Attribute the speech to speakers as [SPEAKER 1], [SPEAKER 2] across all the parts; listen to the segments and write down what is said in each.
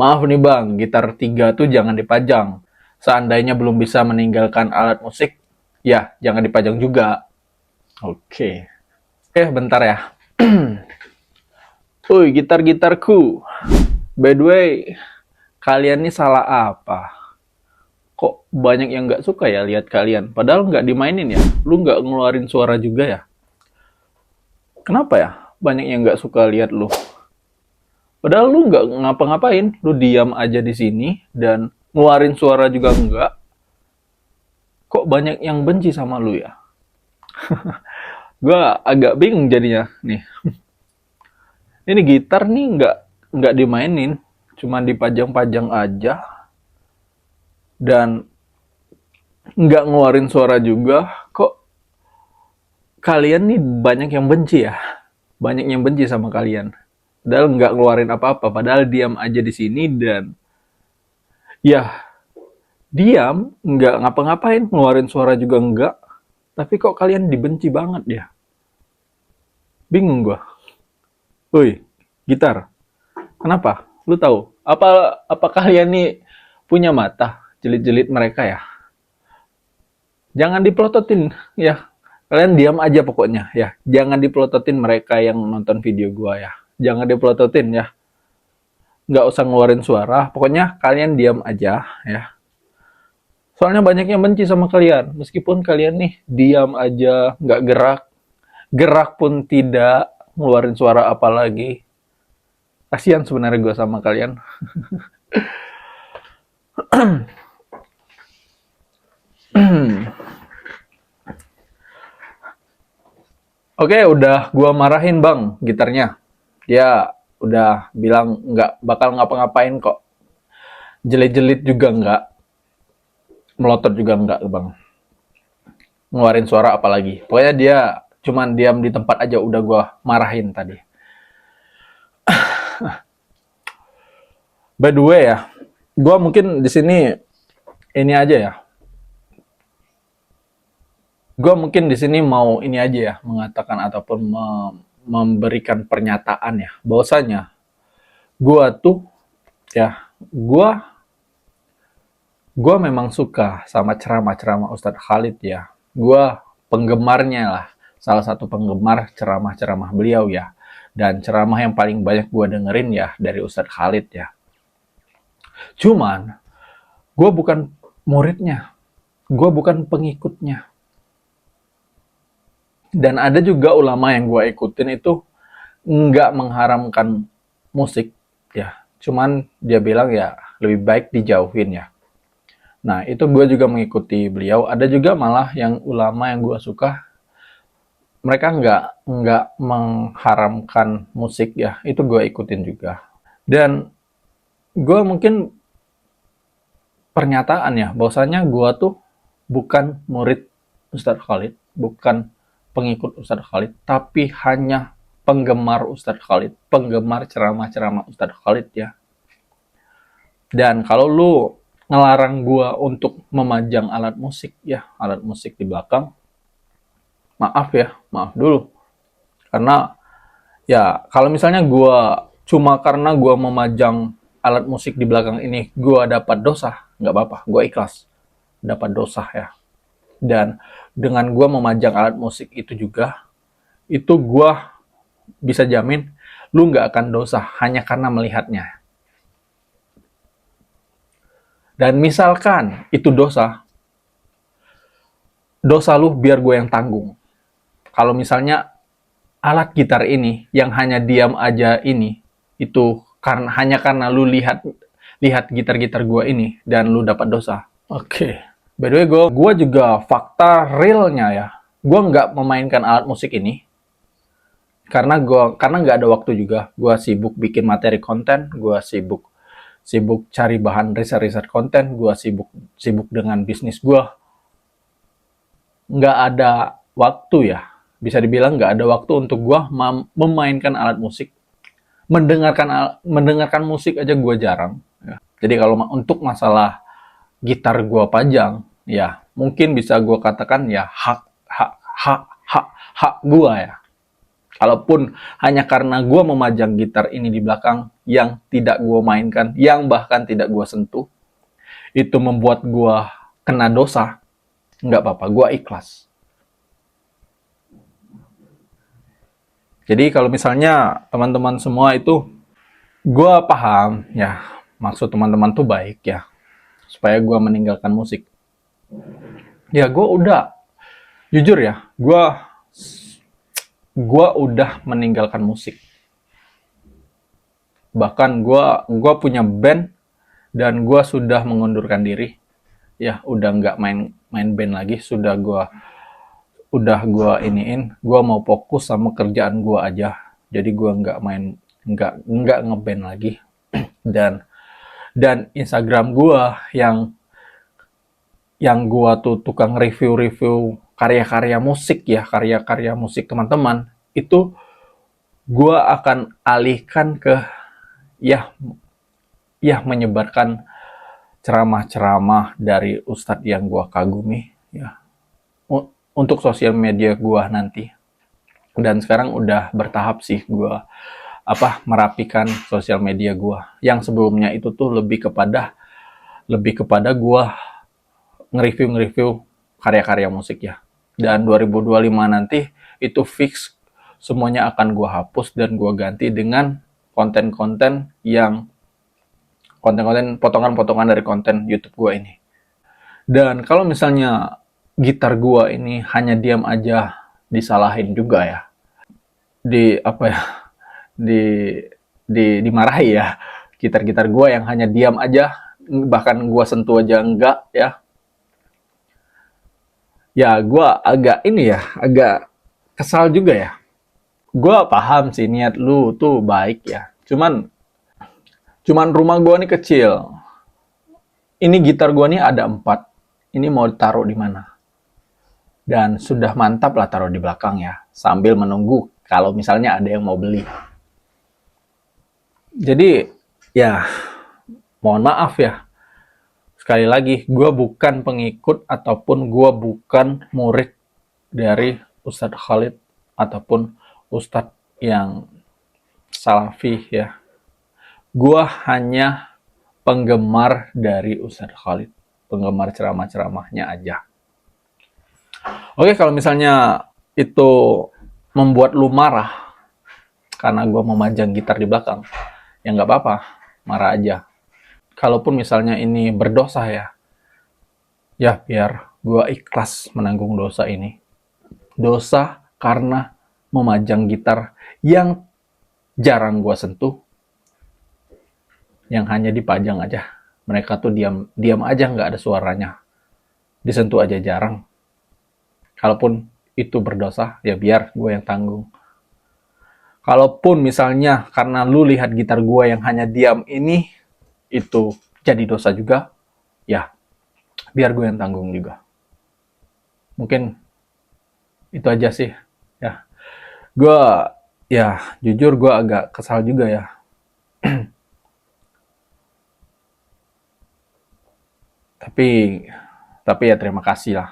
[SPEAKER 1] Maaf nih bang, gitar 3 tuh jangan dipajang. Seandainya belum bisa meninggalkan alat musik, ya jangan dipajang juga. Oke. Oke, bentar ya. Woi, gitar-gitarku. By the way, kalian nih salah apa? Kok banyak yang nggak suka ya lihat kalian? Padahal nggak dimainin ya. Lu nggak ngeluarin suara juga ya? Kenapa ya? Banyak yang nggak suka lihat lu. Padahal lu nggak ngapa-ngapain. Lu diam aja di sini dan ngeluarin suara juga nggak. Kok banyak yang benci sama lu ya? Gua agak bingung jadinya nih. Ini gitar nih nggak dimainin, cuma dipajang-pajang aja dan nggak ngeluarin suara juga. Kok kalian nih banyak yang benci ya? Banyak yang benci sama kalian. Padahal nggak ngeluarin apa-apa, padahal diam aja di sini dan ya diam, nggak ngapa-ngapain, ngeluarin suara juga nggak. Tapi kok kalian dibenci banget ya? Bingung gua. Woi, gitar. Kenapa? Lu tahu? Apa kalian nih punya mata? Jelit-jelit mereka ya? Jangan dipelototin ya. Kalian diam aja pokoknya ya. Jangan dipelototin mereka yang nonton video gua ya. Jangan dipelototin ya. Nggak usah ngeluarin suara. Pokoknya kalian diam aja ya. Soalnya banyak yang benci sama kalian. Meskipun kalian nih diam aja, nggak gerak. Gerak pun tidak. Ngeluarin suara apa lagi. Kasihan sebenarnya gue sama kalian. Oke, udah gua marahin bang gitarnya. Dia udah bilang nggak bakal ngapa-ngapain kok. Jelit-jelit juga nggak, melotot juga nggak bang. Ngeluarin suara apalagi. Pokoknya dia cuman diam di tempat aja udah gua marahin tadi. By the way ya, gua mungkin di sini ini aja ya. Gua mungkin di sini mau ini aja ya, mengatakan ataupun memberikan pernyataan ya, bahwasanya gua tuh ya, gua memang suka sama ceramah-ceramah Ustadz Khalid ya. Gua penggemarnya lah, salah satu penggemar ceramah-ceramah beliau ya. Dan ceramah yang paling banyak gua dengerin ya dari Ustadz Khalid ya. Cuman, gua bukan muridnya, gua bukan pengikutnya. Dan ada juga ulama yang gua ikutin itu nggak mengharamkan musik ya. Cuman dia bilang ya lebih baik dijauhin ya. Nah, itu gue juga mengikuti beliau. Ada juga malah yang ulama yang gue suka, mereka nggak mengharamkan musik ya. Itu gue ikutin juga. Dan gue mungkin pernyataan ya, bahwasanya gue tuh bukan murid Ustadz Khalid, bukan pengikut Ustadz Khalid, tapi hanya penggemar Ustadz Khalid, penggemar ceramah-ceramah Ustadz Khalid ya. Dan kalau lu ngelarang gua untuk memajang alat musik ya, alat musik di belakang, maaf ya, maaf dulu. Karena ya kalau misalnya gua cuma karena gua memajang alat musik di belakang ini gua dapat dosa, nggak apa-apa, gua ikhlas dapat dosa ya. Dan dengan gua memajang alat musik itu juga, itu gua bisa jamin lu nggak akan dosa hanya karena melihatnya. Dan misalkan itu dosa lu biar gue yang tanggung. Kalau misalnya alat gitar ini yang hanya diam aja ini, itu hanya karena lu lihat gitar-gitar gue ini dan lu dapat dosa. Oke. By the way, gue juga fakta realnya ya. Gue nggak memainkan alat musik ini karena nggak ada waktu juga. Gue sibuk bikin materi konten, gue sibuk cari bahan riset konten, gue sibuk dengan bisnis gue. Nggak ada waktu ya, bisa dibilang nggak ada waktu untuk gue memainkan alat musik. Mendengarkan musik aja gue jarang ya. Jadi kalau untuk masalah gitar gue pajang ya mungkin bisa gue katakan ya hak gue ya. Kalaupun hanya karena gue memajang gitar ini di belakang yang tidak gue mainkan, yang bahkan tidak gue sentuh, itu membuat gue kena dosa, nggak apa-apa, gue ikhlas. Jadi kalau misalnya teman-teman semua itu, gue paham ya, maksud teman-teman tuh baik ya, supaya gue meninggalkan musik. Ya gue udah, jujur ya, gue udah meninggalkan musik. Bahkan gue punya band dan gue sudah mengundurkan diri. Ya udah nggak main band lagi, gue iniin, gue mau fokus sama kerjaan gue aja. Jadi gue nggak ngeband lagi. Dan Instagram gue yang gue tuh tukang review karya-karya musik ya, karya-karya musik teman-teman, itu gue akan alihkan ke ya menyebarkan ceramah-ceramah dari ustadz yang gue kagumi ya, untuk sosial media gue nanti. Dan sekarang udah bertahap sih gue merapikan sosial media gue. Yang sebelumnya itu tuh lebih kepada gue nge-review karya-karya musik ya. Dan 2025 nanti itu fix semuanya akan gue hapus dan gue ganti dengan konten-konten potongan-potongan dari konten YouTube gue ini. Dan kalau misalnya gitar gue ini hanya diam aja disalahin juga ya, dimarahi ya, gitar-gitar gue yang hanya diam aja, bahkan gue sentuh aja enggak ya gue agak kesal juga ya. Gue paham sih niat lu tuh baik ya, cuman rumah gue nih kecil, ini gitar gue nih ada 4, ini mau taruh di mana? Dan sudah mantap lah taruh di belakang ya, sambil menunggu kalau misalnya ada yang mau beli. Jadi ya mohon maaf ya, sekali lagi gue bukan pengikut ataupun gue bukan murid dari Ustadz Khalid ataupun Ustadz yang salafi ya. Gue hanya penggemar dari Ustadz Khalid, penggemar ceramah-ceramahnya aja. Oke, kalau misalnya itu membuat lu marah karena gue memajang gitar di belakang, ya nggak apa-apa, marah aja. Kalaupun misalnya ini berdosa ya biar gue ikhlas menanggung dosa ini. Dosa karena memajang gitar yang jarang gue sentuh, yang hanya dipajang aja. Mereka tuh diam aja, nggak ada suaranya. Disentuh aja jarang. Kalaupun itu berdosa, ya biar gue yang tanggung. Kalaupun misalnya karena lu lihat gitar gue yang hanya diam ini, itu jadi dosa juga, ya biar gue yang tanggung juga. Mungkin itu aja sih. Ya, gue jujur gue agak kesal juga ya. tapi ya terima kasih lah.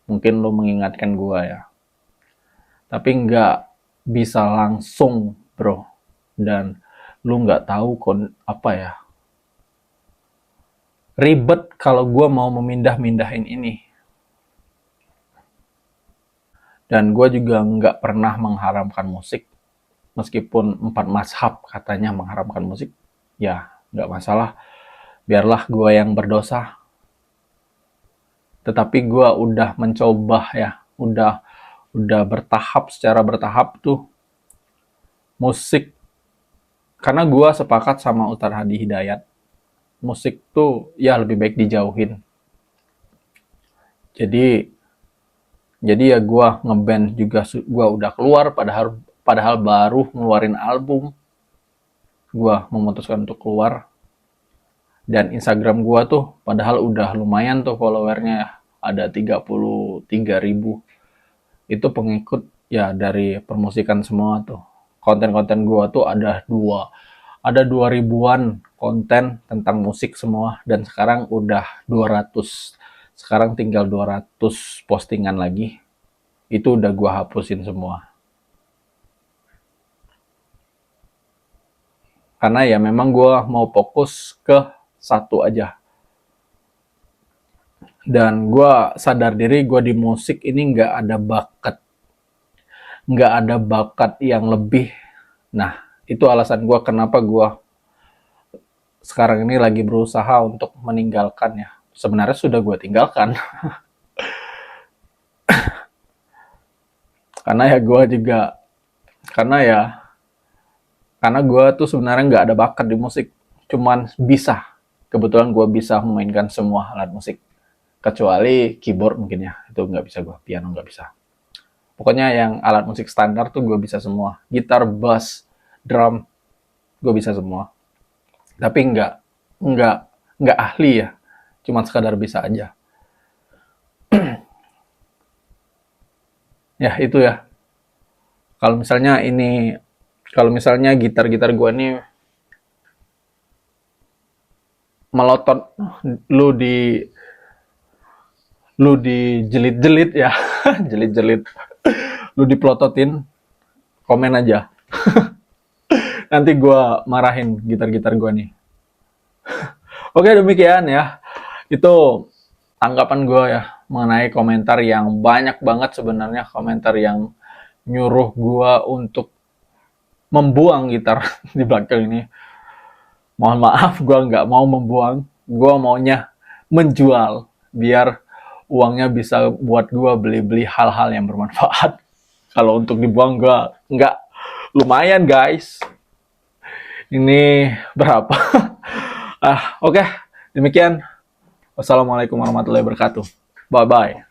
[SPEAKER 1] Mungkin lu mengingatkan gue ya. Tapi nggak bisa langsung bro. Dan lu nggak tahu ribet kalau gue mau memindah-mindahin ini. Dan gue juga nggak pernah mengharamkan musik. Meskipun 4 mazhab katanya mengharamkan musik. Ya nggak masalah. Biarlah gue yang berdosa. Tetapi gue udah mencoba ya. Udah secara bertahap tuh musik. Karena gue sepakat sama Ustadz Hadi Hidayat. Musik tuh ya lebih baik dijauhin. Jadi ya gue ngeband juga, gue udah keluar padahal baru ngeluarin album. Gue memutuskan untuk keluar. Dan Instagram gue tuh padahal udah lumayan tuh followernya, ada 33.000. Itu pengikut ya dari permusikan semua tuh. Konten-konten gue tuh ada 2.000-an konten tentang musik semua, dan sekarang udah 200. Sekarang tinggal 200 postingan lagi. Itu udah gue hapusin semua. Karena ya memang gue mau fokus ke satu aja. Dan gue sadar diri gue di musik ini nggak ada bakat yang lebih. Nah, itu alasan gue kenapa gue sekarang ini lagi berusaha untuk meninggalkannya. Sebenarnya sudah gue tinggalkan. Karena ya gue juga, karena ya, karena gue tuh sebenarnya nggak ada bakat di musik. Cuman bisa. Kebetulan gue bisa memainkan semua alat musik. Kecuali keyboard mungkin ya. Itu nggak bisa gue. Piano nggak bisa. Pokoknya yang alat musik standar tuh gue bisa semua. Gitar, bass, drum, gue bisa semua. Tapi nggak, nggak ahli ya. Cuma sekadar bisa aja. Ya itu ya. Kalau misalnya ini, kalau misalnya gitar-gitar gue nih melotot, lu di lu dijelit-jelit ya, jelit-jelit, lu dipelototin, komen aja. Nanti gue marahin gitar-gitar gue nih. Oke, demikian ya. Itu tanggapan gue ya mengenai komentar yang banyak banget sebenarnya, komentar yang nyuruh gue untuk membuang gitar di belakang ini. Mohon maaf, gue nggak mau membuang, gue maunya menjual biar uangnya bisa buat gue beli-beli hal-hal yang bermanfaat. Kalau untuk dibuang gue nggak, lumayan guys. Ini berapa? Oke. Demikian. Wassalamualaikum warahmatullahi wabarakatuh. Bye-bye.